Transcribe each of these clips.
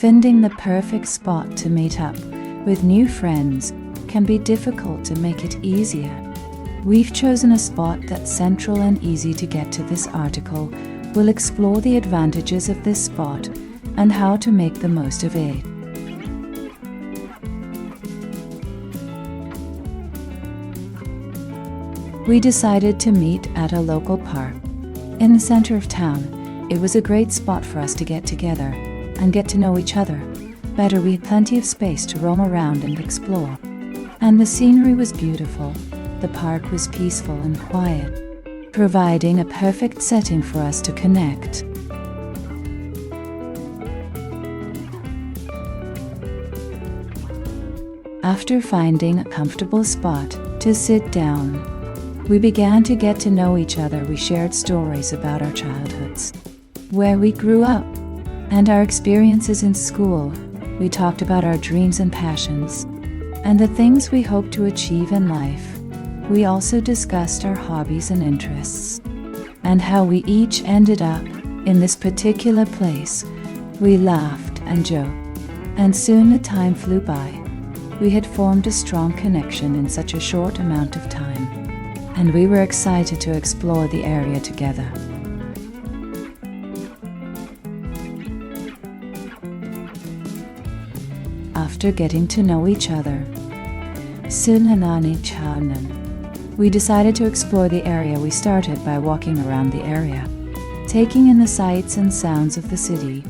Finding the perfect spot to meet up with new friends can be difficult to make it easier. We've chosen a spot that's central and easy to get to. This article will explore the advantages of this spot and how to make the most of it. We decided to meet at a local park in the center of town. It was a great spot for us to get together and get to know each other better. We had plenty of space to roam around and explore, and the scenery was beautiful. The park was peaceful and quiet, providing a perfect setting for us to connect. After finding a comfortable spot to sit down, we began to get to know each other. We shared stories about our childhoods, where we grew up, and our experiences in school. We talked about our dreams and passions, and the things we hope to achieve in life. We also discussed our hobbies and interests, and how we each ended up in this particular place. We laughed and joked, and soon the time flew by. We had formed a strong connection in such a short amount of time, and we were excited to explore the area together. After getting to know each other, we decided to explore the area. We started by walking around the area, taking in the sights and sounds of the city.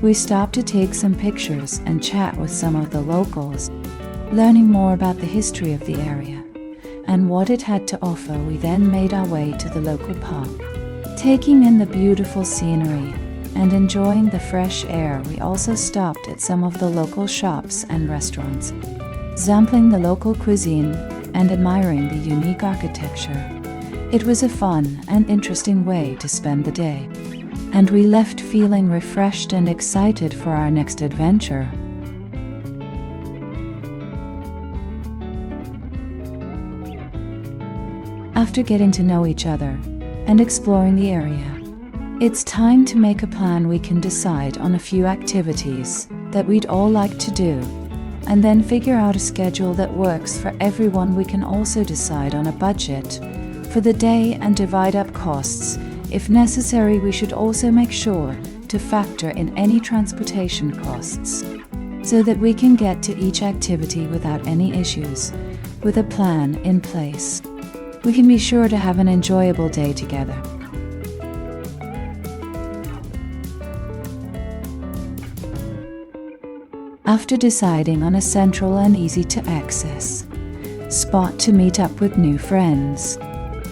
We stopped to take some pictures and chat with some of the locals, learning more about the history of the area and what it had to offer. We then made our way to the local park, taking in the beautiful scenery and enjoying the fresh air. We also stopped at some of the local shops and restaurants, sampling the local cuisine and admiring the unique architecture. It was a fun and interesting way to spend the day, and we left feeling refreshed and excited for our next adventure. After getting to know each other and exploring the area, it's time to make a plan. We can decide on a few activities that we'd all like to do, and then figure out a schedule that works for everyone. We can also decide on a budget for the day and divide up costs. If necessary, we should also make sure to factor in any transportation costs so that we can get to each activity without any issues. With a plan in place, we can be sure to have an enjoyable day together. After deciding on a central and easy to access spot to meet up with new friends,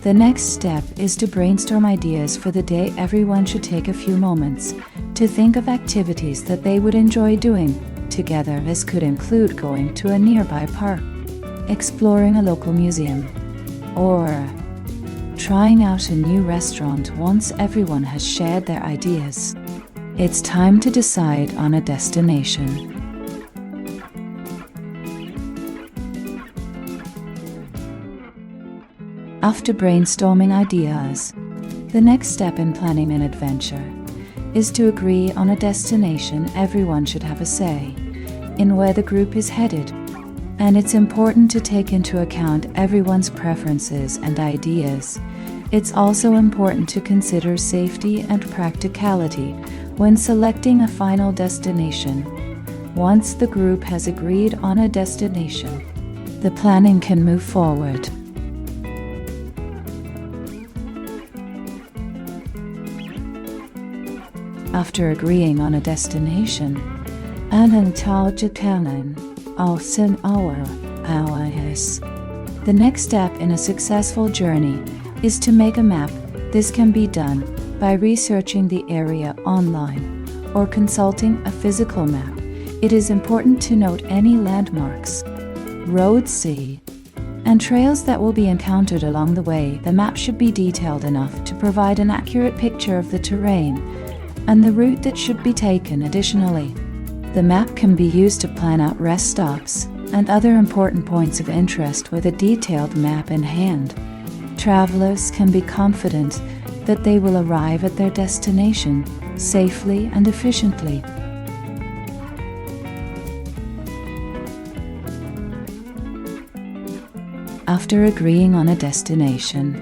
the next step is to brainstorm ideas for the day. Everyone should take a few moments to think of activities that they would enjoy doing together. This could include going to a nearby park, exploring a local museum, or trying out a new restaurant. Once everyone has shared their ideas, it's time to decide on a destination. After brainstorming ideas, the next step in planning an adventure is to agree on a destination. Everyone should have a say in where the group is headed, and it's important to take into account everyone's preferences and ideas. It's also important to consider safety and practicality when selecting a final destination. Once the group has agreed on a destination, the planning can move forward. After agreeing on a destination, the next step in a successful journey is to make a map. This can be done by researching the area online or consulting a physical map. It is important to note any landmarks, roads, and trails that will be encountered along the way. The map should be detailed enough to provide an accurate picture of the terrain and the route that should be taken. Additionally, the map can be used to plan out rest stops and other important points of interest. With a detailed map in hand, travelers can be confident that they will arrive at their destination safely and efficiently. After agreeing on a destination,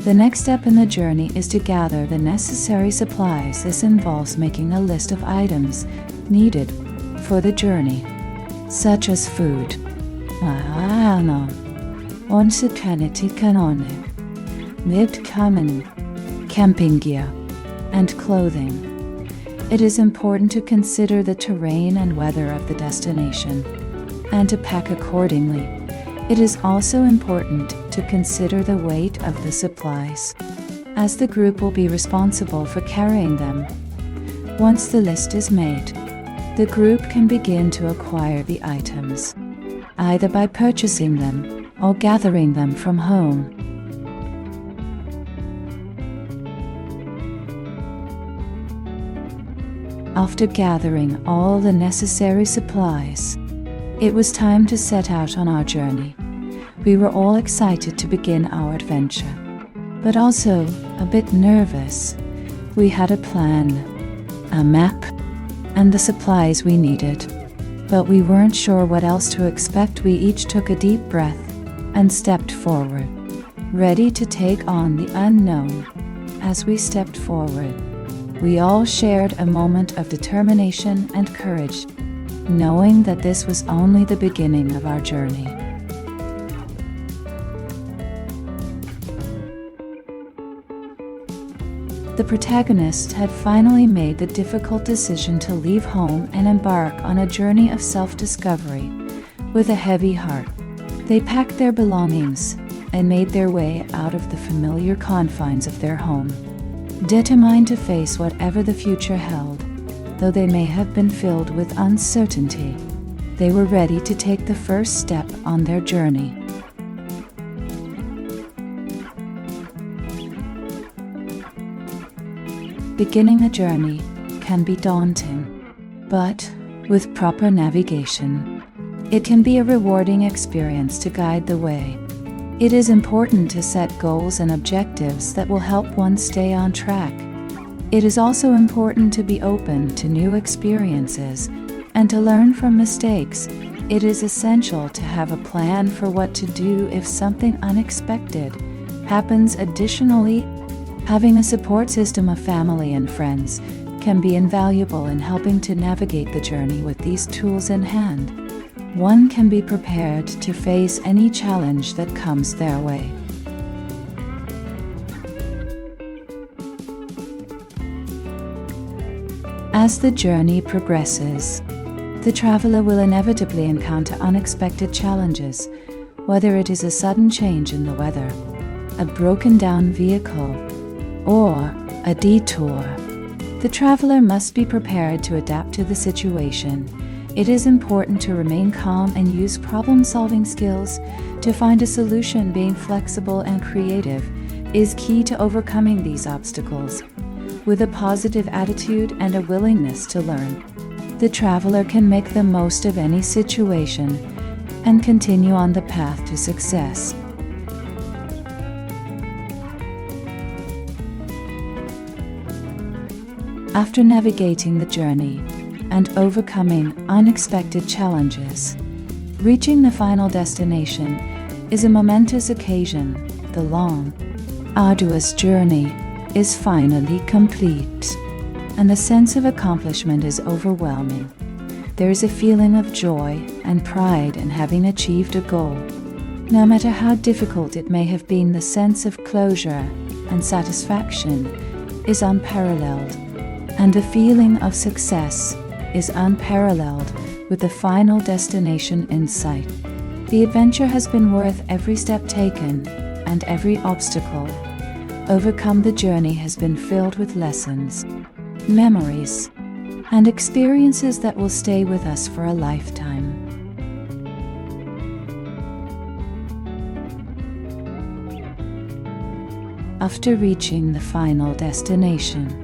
the next step in the journey is to gather the necessary supplies. This involves making a list of items needed for the journey, such as food, camping gear, and clothing. It is important to consider the terrain and weather of the destination and to pack accordingly. It is also important to consider the weight of the supplies, as the group will be responsible for carrying them. Once the list is made, the group can begin to acquire the items, either by purchasing them or gathering them from home. After gathering all the necessary supplies, it was time to set out on our journey. We were all excited to begin our adventure, but also a bit nervous. We had a plan, a map, and the supplies we needed, but we weren't sure what else to expect. We each took a deep breath and stepped forward, ready to take on the unknown. As we stepped forward, we all shared a moment of determination and courage, knowing that this was only the beginning of our journey. The protagonist had finally made the difficult decision to leave home and embark on a journey of self-discovery. With a heavy heart, they packed their belongings and made their way out of the familiar confines of their home, determined to face whatever the future held. Though they may have been filled with uncertainty, they were ready to take the first step on their journey. Beginning a journey can be daunting, but with proper navigation, it can be a rewarding experience to guide the way. It is important to set goals and objectives that will help one stay on track. It is also important to be open to new experiences and to learn from mistakes. It is essential to have a plan for what to do if something unexpected happens. Additionally, having a support system of family and friends can be invaluable in helping to navigate the journey. With these tools in hand, one can be prepared to face any challenge that comes their way. As the journey progresses, the traveler will inevitably encounter unexpected challenges, whether it is a sudden change in the weather, a broken-down vehicle, or a detour. The traveler must be prepared to adapt to the situation. It is important to remain calm and use problem-solving skills to find a solution. Being flexible and creative is key to overcoming these obstacles. With a positive attitude and a willingness to learn, the traveler can make the most of any situation and continue on the path to success. After navigating the journey and overcoming unexpected challenges, reaching the final destination is a momentous occasion. The long, arduous journey is finally complete, and the sense of accomplishment is overwhelming. There is a feeling of joy and pride in having achieved a goal. No matter how difficult it may have been, the sense of closure and satisfaction is unparalleled, and the feeling of success is unparalleled with the final destination in sight. The adventure has been worth every step taken and every obstacle overcome. The journey has been filled with lessons, memories, and experiences that will stay with us for a lifetime. After reaching the final destination,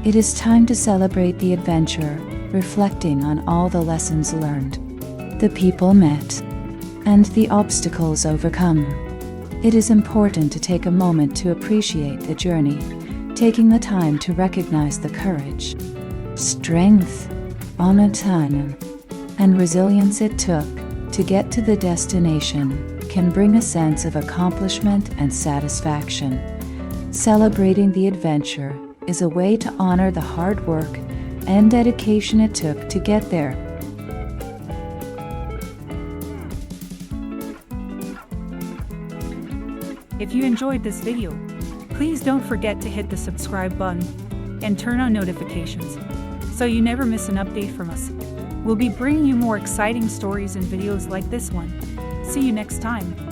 it is time to celebrate the adventure, reflecting on all the lessons learned, the people met, and the obstacles overcome. It is important to take a moment to appreciate the journey, taking the time to recognize the courage, strength, on a time and resilience it took to get to the destination can bring a sense of accomplishment and satisfaction. Celebrating the adventure is a way to honor the hard work and dedication it took to get there. If you enjoyed this video, please don't forget to hit the subscribe button and turn on notifications so you never miss an update from us. We'll be bringing you more exciting stories and videos like this one. See you next time.